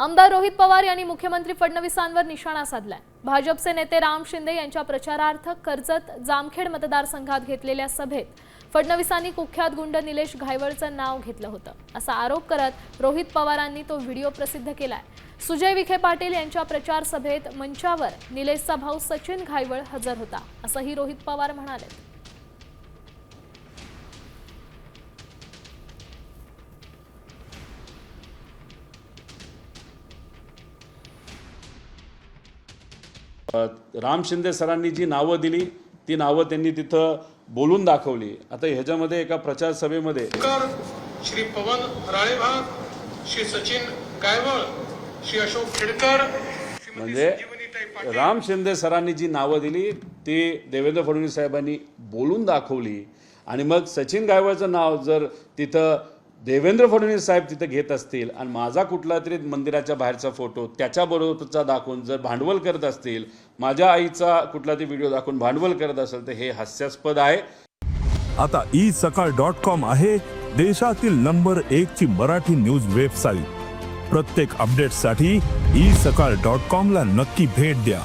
आमदार रोहित पवार यांनी मुख्यमंत्री फडणवीसांवर निशाणा साधलाय। भाजपचे नेते राम शिंदे यांच्या प्रचारार्थ कर्जत जामखेड मतदारसंघात घेतलेल्या सभेत फडणवीसांनी कुख्यात गुंड निलेश घायवळचं नाव घेतलं होतं असा आरोप करत रोहित पवारांनी तो व्हिडिओ प्रसिद्ध केलाय। सुजय विखे पाटील यांच्या प्रचार सभेत मंचावर निलेशचा भाऊ सचिन घायवळ हजर होता असंही रोहित पवार म्हणाले। राम शिंदे सरांनी जी नावं दिली ती नावं त्यांनी तिथं बोलून दाखवली। आता ह्याच्यामध्ये एका प्रचार सभेमध्ये श्री पवन राळेभाग, श्री सचिन गायवळ, श्री अशोक खेडकर, म्हणजे राम शिंदे सरांनी जी नावं दिली ती देवेंद्र फडणवीस साहेबांनी बोलून दाखवली आणि मग सचिन गायवळचं नाव जर तिथं देवेंद्र फडणवीस साहेब तिथं घेत असतील आणि माझा कुठला तरी मंदिराच्या बाहेरचा फोटो त्याच्याबरोबरचा दाखवून जर भांडवल करत असतील, माझ्या आईचा कुठला तरी व्हिडिओ दाखवून भांडवल करत असेल तर हे हास्यास्पद आहे। आता isakal.com आहे देशातील नंबर 1 ची मराठी न्यूज वेबसाईट। प्रत्येक अपडेटसाठी isakal.com ला नक्की भेट द्या।